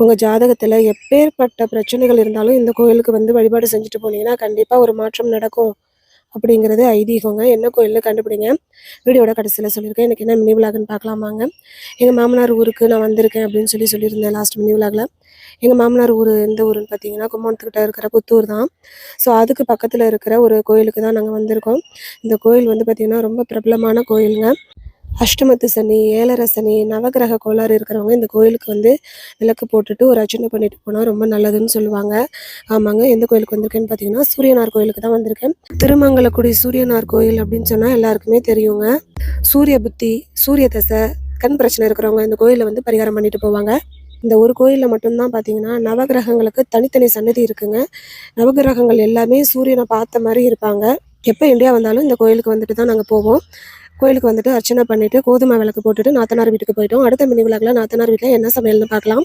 உங்கள் ஜாதகத்தில் எப்பேற்பட்ட பிரச்சனைகள் இருந்தாலும் இந்த கோயிலுக்கு வந்து வழிபாடு செஞ்சுட்டு போனீங்கன்னா கண்டிப்பாக ஒரு மாற்றம் நடக்கும் அப்படிங்கிறது ஐதீகங்க. என்ன கோயில்னு கண்டுபிடிங்க. வீடியோட கடைசியில் சொல்லியிருக்கேன். எனக்கு என்ன மினி விலாக்னு பார்க்கலாமாங்க. எங்கள் மாமனார் ஊருக்கு நான் வந்திருக்கேன் அப்படின்னு சொல்லியிருந்தேன் லாஸ்ட் மினி விலாகில். எங்கள் மாமனார் ஊர் எந்த ஊருன்னு பார்த்தீங்கன்னா கும்பகோணத்துக்கிட்ட இருக்கிற புத்தூர் தான். ஸோ அதுக்கு பக்கத்தில் இருக்கிற ஒரு கோயிலுக்கு தான் நாங்கள் வந்திருக்கோம். இந்த கோயில் வந்து பார்த்திங்கன்னா ரொம்ப பிரபலமான கோயிலுங்க. அஷ்டமத்து சனி, ஏழரை சனி, நவகிரக கோளாறு இருக்கிறவங்க இந்த கோயிலுக்கு வந்து விளக்கு போட்டுட்டு ஒரு அர்ச்சனை பண்ணிட்டு போனால் ரொம்ப நல்லதுன்னு சொல்லுவாங்க. ஆமாங்க, எந்த கோயிலுக்கு வந்திருக்கேன்னு பார்த்தீங்கன்னா சூரியனார் கோயிலுக்கு தான் வந்திருக்கேன். திருமங்கலக்குடி சூரியனார் கோயில் அப்படின்னு சொன்னால் எல்லாருக்குமே தெரியுங்க. சூரிய புத்தி, சூரிய தசை, கண் பிரச்சனை இருக்கிறவங்க இந்த கோயிலில் வந்து பரிகாரம் பண்ணிட்டு போவாங்க. இந்த ஒரு கோயிலில் மட்டும்தான் பார்த்தீங்கன்னா நவகிரகங்களுக்கு தனித்தனி சன்னதி இருக்குங்க. நவகிரகங்கள் எல்லாமே சூரியனை பார்த்த மாதிரி இருப்பாங்க. எப்போ இந்தியா வந்தாலும் இந்த கோயிலுக்கு வந்துட்டு தான் நாங்கள் போவோம். கோயிலுக்கு வந்துட்டு அர்ச்சனை பண்ணிவிட்டு கோதுமை விளக்கு போட்டுட்டு நாத்தனார் வீட்டுக்கு போயிட்டோம். அடுத்த மினி விலாகில் நாத்தனார் வீட்டில் என்ன சமையல்னு பார்க்கலாம்.